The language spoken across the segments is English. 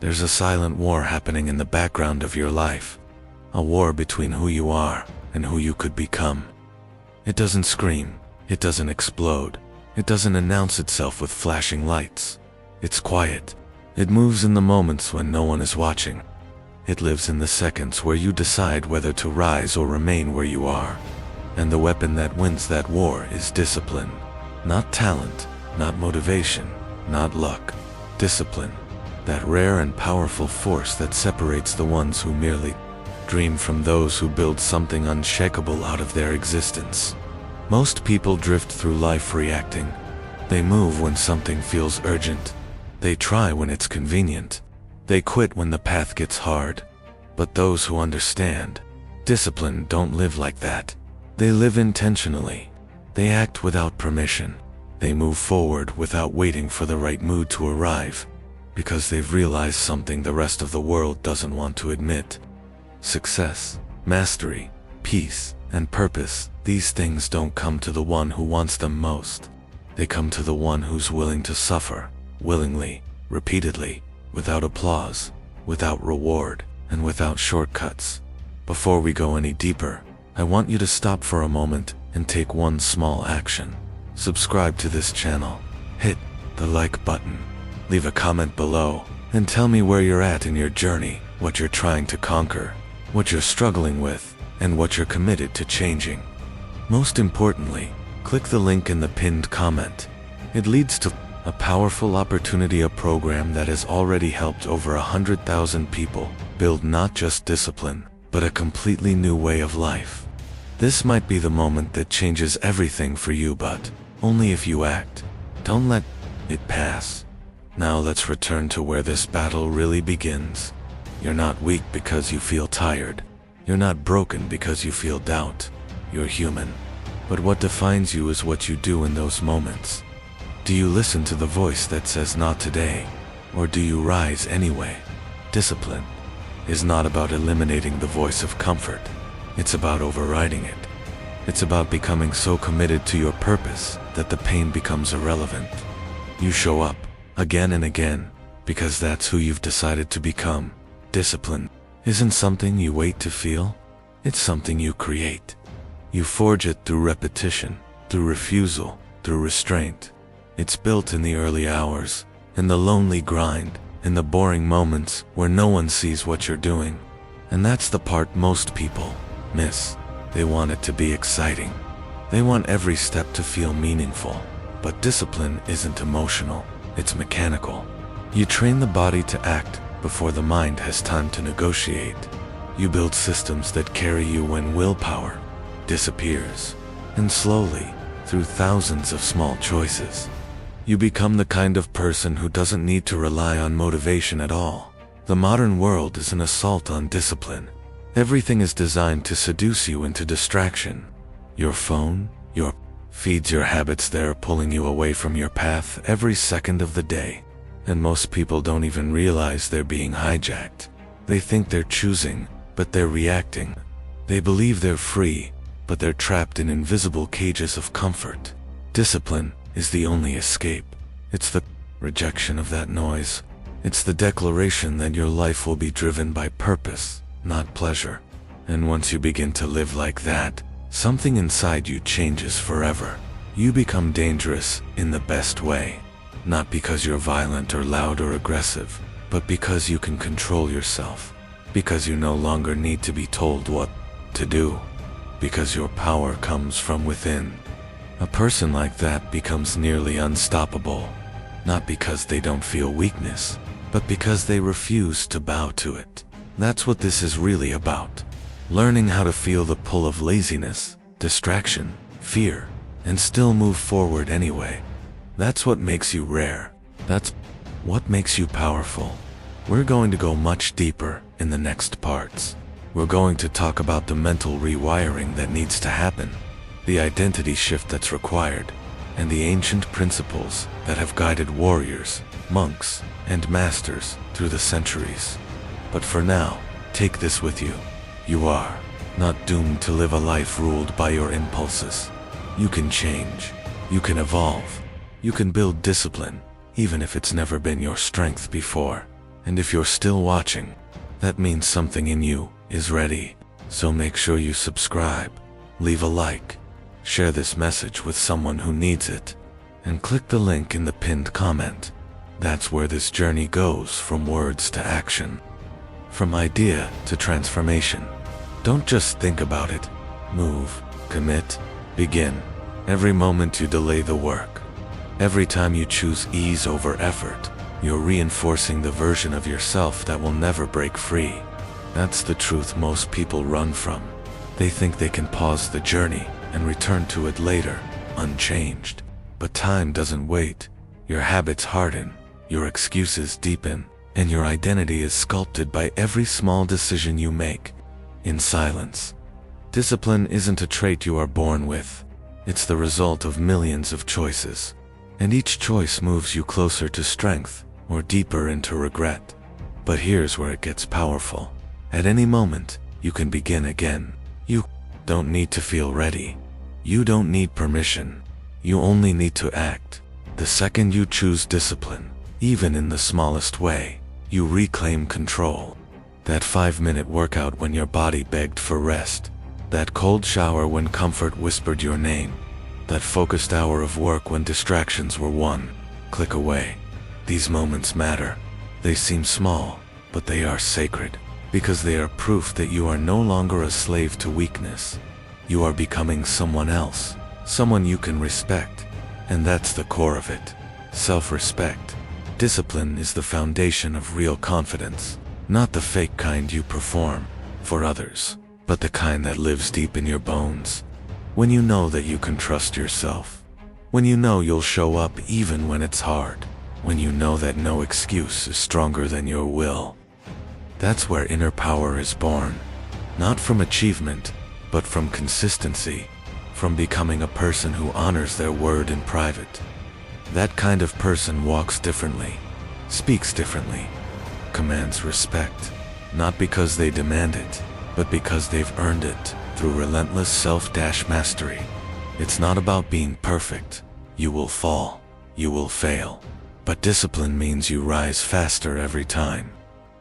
There's a silent war happening in the background of your life. A war between who you are and who you could become. It doesn't scream. It doesn't explode. It doesn't announce itself with flashing lights. It's quiet. It moves in the moments when no one is watching. It lives in the seconds where you decide whether to rise or remain where you are. And the weapon that wins that war is discipline. Not talent, not motivation, not luck. Discipline. That rare and powerful force that separates the ones who merely dream from those who build something unshakable out of their existence. Most people drift through life reacting. They move when something feels urgent. They try when it's convenient. They quit when the path gets hard. But those who understand discipline don't live like that. They live intentionally. They act without permission. They move forward without waiting for the right mood to arrive, because they've realized something the rest of the world doesn't want to admit. Success, mastery, peace, and purpose, these things don't come to the one who wants them most. They come to the one who's willing to suffer, willingly, repeatedly, without applause, without reward, and without shortcuts. Before we go any deeper, I want you to stop for a moment and take one small action. Subscribe to this channel, hit the like button, leave a comment below, and tell me where you're at in your journey, what you're trying to conquer, what you're struggling with, and what you're committed to changing. Most importantly, click the link in the pinned comment. It leads to a powerful opportunity, a program that has already helped over 100,000 people build not just discipline, but a completely new way of life. This might be the moment that changes everything for you, but only if you act. Don't let it pass. Now let's return to where this battle really begins. You're not weak because you feel tired. You're not broken because you feel doubt. You're human. But what defines you is what you do in those moments. Do you listen to the voice that says not today? Or do you rise anyway? Discipline is not about eliminating the voice of comfort. It's about overriding it. It's about becoming so committed to your purpose that the pain becomes irrelevant. You show up again and again because that's who you've decided to become. Discipline isn't something you wait to feel. It's something you create. You forge it through repetition, through refusal, through restraint. It's built in the early hours, in the lonely grind, in the boring moments where no one sees what you're doing. And that's the part most people miss. They want it to be exciting. They want every step to feel meaningful. But discipline isn't emotional, it's mechanical. You train the body to act before the mind has time to negotiate. You build systems that carry you when willpower disappears. And slowly, through thousands of small choices, you become the kind of person who doesn't need to rely on motivation at all. The modern world is an assault on discipline. Everything is designed to seduce you into distraction. Your phone, your feeds, your habits, they're pulling you away from your path every second of the day. And most people don't even realize they're being hijacked. They think they're choosing, but they're reacting. They believe they're free, but they're trapped in invisible cages of comfort. Discipline is the only escape. It's the rejection of that noise. It's the declaration that your life will be driven by purpose, not pleasure. And once you begin to live like that, something inside you changes forever. You become dangerous in the best way. Not because you're violent or loud or aggressive, but because you can control yourself. Because you no longer need to be told what to do. Because your power comes from within. A person like that becomes nearly unstoppable. Not because they don't feel weakness, but because they refuse to bow to it. That's what this is really about. Learning how to feel the pull of laziness, distraction, fear, and still move forward anyway. That's what makes you rare. That's what makes you powerful. We're going to go much deeper in the next parts. We're going to talk about the mental rewiring that needs to happen, the identity shift that's required, and the ancient principles that have guided warriors, monks, and masters through the centuries. But for now, take this with you. You are not doomed to live a life ruled by your impulses. You can change. You can evolve. You can build discipline, even if it's never been your strength before. And if you're still watching, that means something in you is ready. So make sure you subscribe, leave a like, share this message with someone who needs it, and click the link in the pinned comment. That's where this journey goes from words to action, from idea to transformation. Don't just think about it. Move, commit, begin. Every moment you delay the work, every time you choose ease over effort, you're reinforcing the version of yourself that will never break free. That's the truth most people run from. They think they can pause the journey and return to it later, unchanged. But time doesn't wait. Your habits harden, your excuses deepen, and your identity is sculpted by every small decision you make, in silence. Discipline isn't a trait you are born with. It's the result of millions of choices. And each choice moves you closer to strength or deeper into regret. But here's where it gets powerful. At any moment, you can begin again. You don't need to feel ready. You don't need permission. You only need to act. The second you choose discipline, even in the smallest way, you reclaim control. That 5-minute workout when your body begged for rest. That cold shower when comfort whispered your name. That focused hour of work when distractions were one click away. These moments matter. They seem small, but they are sacred, because they are proof that you are no longer a slave to weakness. You are becoming someone else, someone you can respect. And that's the core of it. Self-respect. Discipline is the foundation of real confidence, not the fake kind you perform for others, but the kind that lives deep in your bones. When you know that you can trust yourself. When you know you'll show up even when it's hard. When you know that no excuse is stronger than your will. That's where inner power is born. Not from achievement, but from consistency. From becoming a person who honors their word in private. That kind of person walks differently, speaks differently, commands respect, not because they demand it, but because they've earned it through relentless self-mastery. It's not about being perfect. You will fall, you will fail. But discipline means you rise faster every time.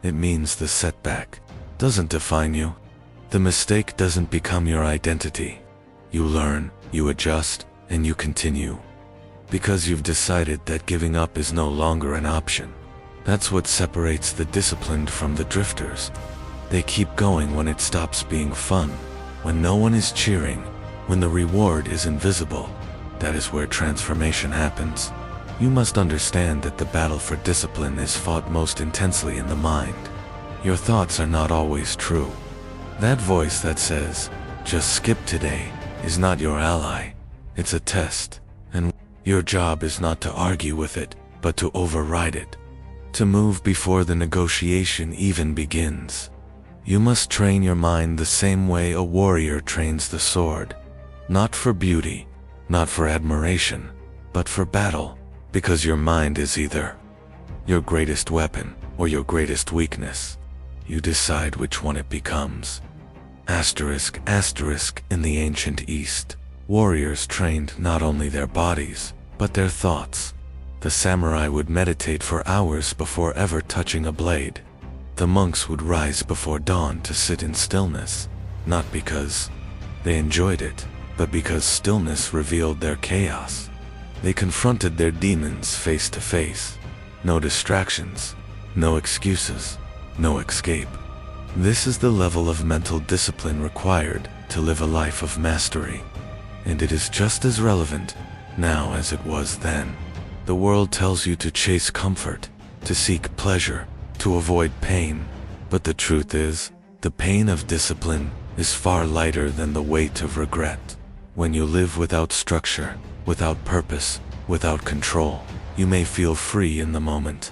It means the setback doesn't define you. The mistake doesn't become your identity. You learn, you adjust, and you continue. Because you've decided that giving up is no longer an option. That's what separates the disciplined from the drifters. They keep going when it stops being fun, when no one is cheering, when the reward is invisible. That is where transformation happens. You must understand that the battle for discipline is fought most intensely in the mind. Your thoughts are not always true. That voice that says, "Just skip today," is not your ally. It's a test. And your job is not to argue with it, but to override it. To move before the negotiation even begins. You must train your mind the same way a warrior trains the sword. Not for beauty, not for admiration, but for battle. Because your mind is either your greatest weapon or your greatest weakness. You decide which one it becomes. Asterisk, asterisk, in the ancient East, warriors trained not only their bodies, but their thoughts. The samurai would meditate for hours before ever touching a blade. The monks would rise before dawn to sit in stillness, not because they enjoyed it, but because stillness revealed their chaos. They confronted their demons face to face. No distractions, no excuses, no escape. This is the level of mental discipline required to live a life of mastery. And it is just as relevant now as it was then. The world tells you to chase comfort, to seek pleasure, to avoid pain. But the truth is, the pain of discipline is far lighter than the weight of regret. When you live without structure, without purpose, without control, you may feel free in the moment.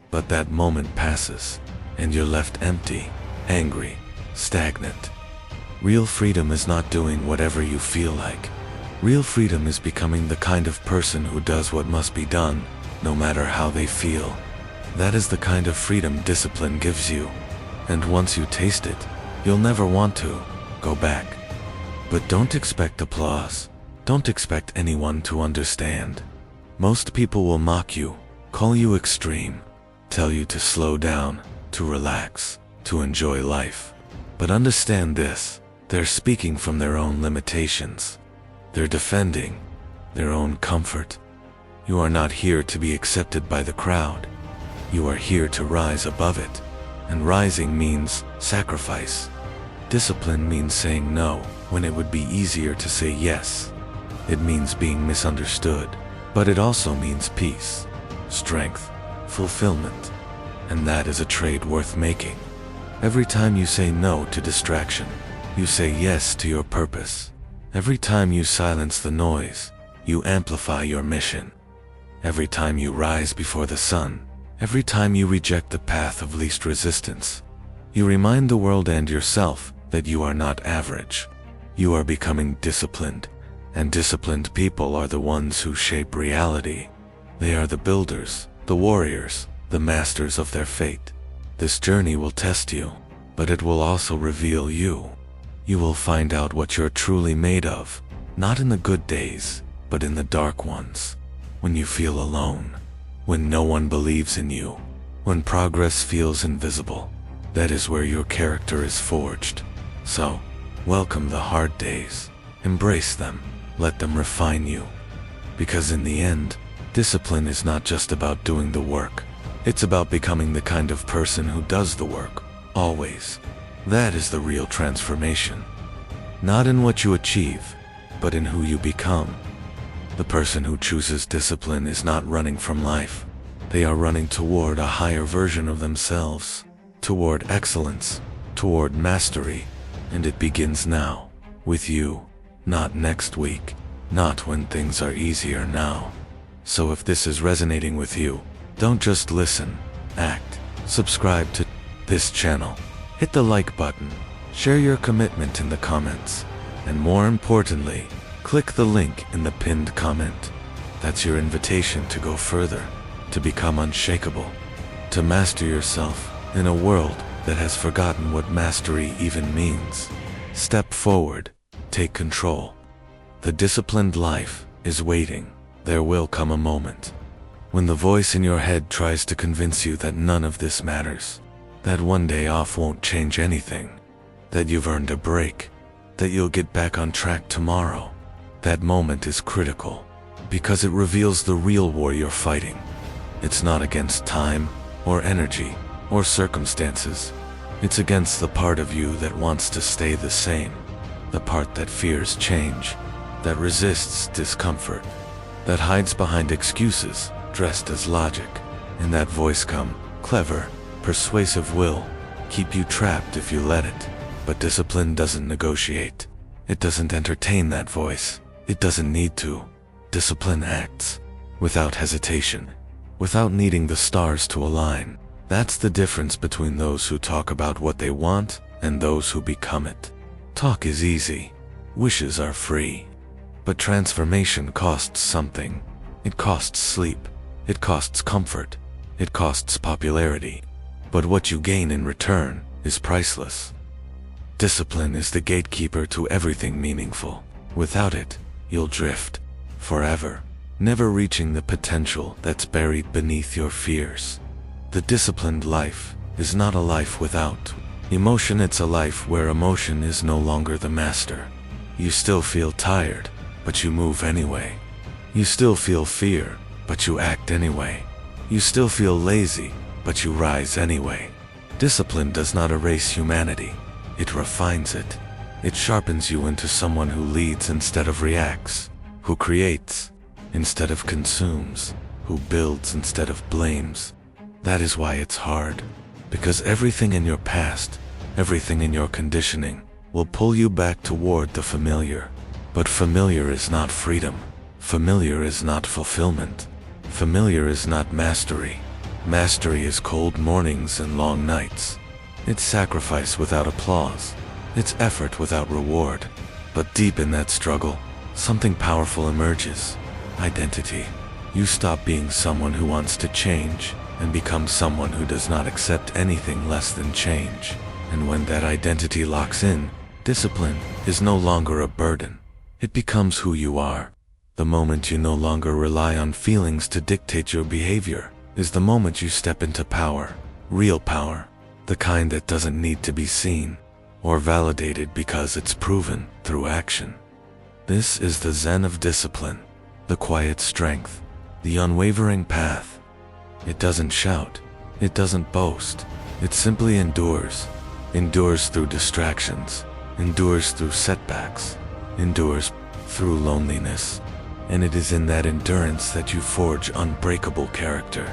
But that moment passes, and you're left empty, angry, stagnant. Real freedom is not doing whatever you feel like. Real freedom is becoming the kind of person who does what must be done, no matter how they feel. That is the kind of freedom discipline gives you. And once you taste it, you'll never want to go back. But don't expect applause. Don't expect anyone to understand. Most people will mock you, call you extreme, tell you to slow down, to relax, to enjoy life. But understand this, they're speaking from their own limitations. They're defending their own comfort. You are not here to be accepted by the crowd. You are here to rise above it. And rising means sacrifice. Discipline means saying no when it would be easier to say yes. It means being misunderstood, but it also means peace, strength, fulfillment. And that is a trade worth making. Every time you say no to distraction, you say yes to your purpose. Every time you silence the noise, you amplify your mission. Every time you rise before the sun, every time you reject the path of least resistance, you remind the world and yourself that you are not average. You are becoming disciplined, and disciplined people are the ones who shape reality. They are the builders, the warriors, the masters of their fate. This journey will test you, but it will also reveal you. You will find out what you're truly made of, not in the good days, but in the dark ones. When you feel alone, when no one believes in you, when progress feels invisible, that is where your character is forged. So, welcome the hard days. Embrace them. Let them refine you. Because in the end, discipline is not just about doing the work. It's about becoming the kind of person who does the work, always. That is the real transformation. Not in what you achieve, but in who you become. The person who chooses discipline is not running from life. They are running toward a higher version of themselves, toward excellence, toward mastery, and it begins now, with you, not next week, not when things are easier now. So if this is resonating with you, don't just listen, act. Subscribe to this channel. Hit the like button. Share your commitment in the comments. And more importantly, click the link in the pinned comment. That's your invitation to go further, to become unshakable, to master yourself in a world that has forgotten what mastery even means. Step forward, take control. The disciplined life is waiting. There will come a moment when the voice in your head tries to convince you that none of this matters, that one day off won't change anything, that you've earned a break, that you'll get back on track tomorrow. That moment is critical, because it reveals the real war you're fighting. It's not against time, or energy, or circumstances. It's against the part of you that wants to stay the same, the part that fears change, that resists discomfort, that hides behind excuses dressed as logic. And that voice come, clever, persuasive will keep you trapped if you let it. But discipline doesn't negotiate. It doesn't entertain that voice. It doesn't need to. Discipline acts without hesitation, without needing the stars to align. That's the difference between those who talk about what they want and those who become it. Talk is easy. Wishes are free. But transformation costs something. It costs sleep. It costs comfort. It costs popularity. But what you gain in return is priceless. Discipline is the gatekeeper to everything meaningful. Without it, you'll drift forever, never reaching the potential that's buried beneath your fears. The disciplined life is not a life without emotion. It's a life where emotion is no longer the master. You still feel tired, but you move anyway. You still feel fear, but you act anyway. You still feel lazy, but you rise anyway. Discipline does not erase humanity. It refines it. It sharpens you into someone who leads instead of reacts, who creates instead of consumes, who builds instead of blames. That is why it's hard, because everything in your past, everything in your conditioning, will pull you back toward the familiar. But familiar is not freedom. Familiar is not fulfillment. Familiar is not mastery. Mastery is cold mornings and long nights. It's sacrifice without applause. It's effort without reward. But deep in that struggle, something powerful emerges. Identity. You stop being someone who wants to change and become someone who does not accept anything less than change. And when that identity locks in, discipline is no longer a burden. It becomes who you are. The moment you no longer rely on feelings to dictate your behavior is the moment you step into power, real power, the kind that doesn't need to be seen or validated because it's proven through action. This is the zen of discipline, the quiet strength, the unwavering path. It doesn't shout, it doesn't boast, it simply endures through distractions, endures through setbacks, endures through loneliness. And it is in that endurance that you forge unbreakable character.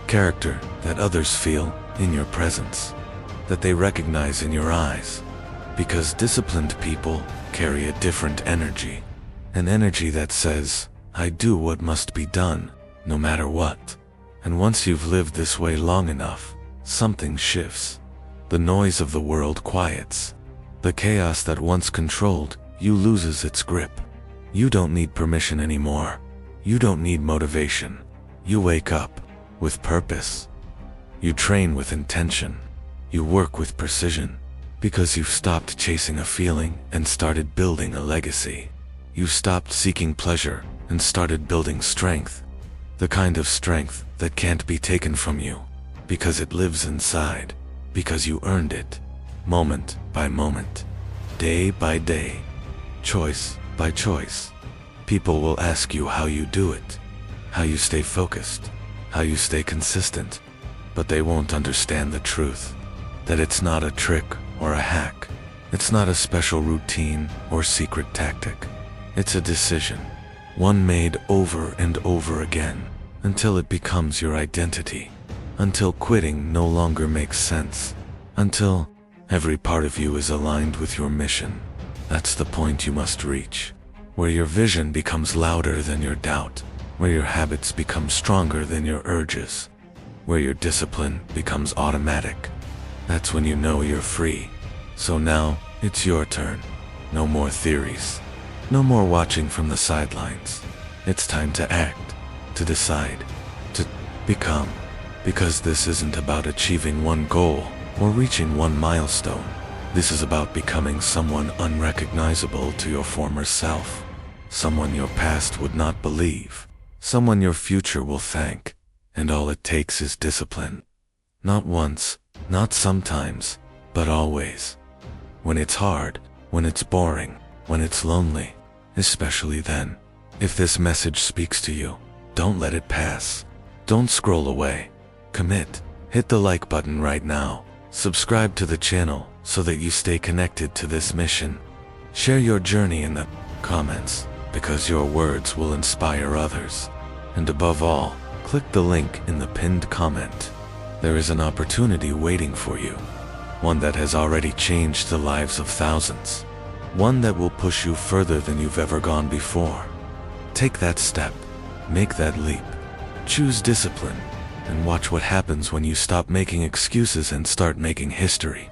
Character that others feel in your presence, that they recognize in your eyes. Because disciplined people carry a different energy. An energy that says, I do what must be done, no matter what. And once you've lived this way long enough, something shifts. The noise of the world quiets. The chaos that once controlled you loses its grip. You don't need permission anymore. You don't need motivation. You wake up with purpose. You train with intention. You work with precision. Because you've stopped chasing a feeling and started building a legacy. You stopped seeking pleasure and started building strength. The kind of strength that can't be taken from you. Because it lives inside. Because you earned it. Moment by moment. Day by day. Choice by choice. People will ask you how you do it, how you stay focused, how you stay consistent, but they won't understand the truth, that it's not a trick or a hack. It's not a special routine or secret tactic. It's a decision, one made over and over again, until it becomes your identity, until quitting no longer makes sense, until every part of you is aligned with your mission. That's the point you must reach, where your vision becomes louder than your doubt, where your habits become stronger than your urges, where your discipline becomes automatic. That's when you know you're free. So now, it's your turn. No more theories. No more watching from the sidelines. It's time to act, to decide, to become. Because this isn't about achieving one goal or reaching one milestone. This is about becoming someone unrecognizable to your former self. Someone your past would not believe. Someone your future will thank. And all it takes is discipline. Not once, not sometimes, but always. When it's hard, when it's boring, when it's lonely, especially then. If this message speaks to you, don't let it pass. Don't scroll away. Commit. Hit the like button right now. Subscribe to the channel so that you stay connected to this mission. Share your journey in the comments, because your words will inspire others. And above all, click the link in the pinned comment. There is an opportunity waiting for you. One that has already changed the lives of thousands. One that will push you further than you've ever gone before. Take that step. Make that leap. Choose discipline. And watch what happens when you stop making excuses and start making history.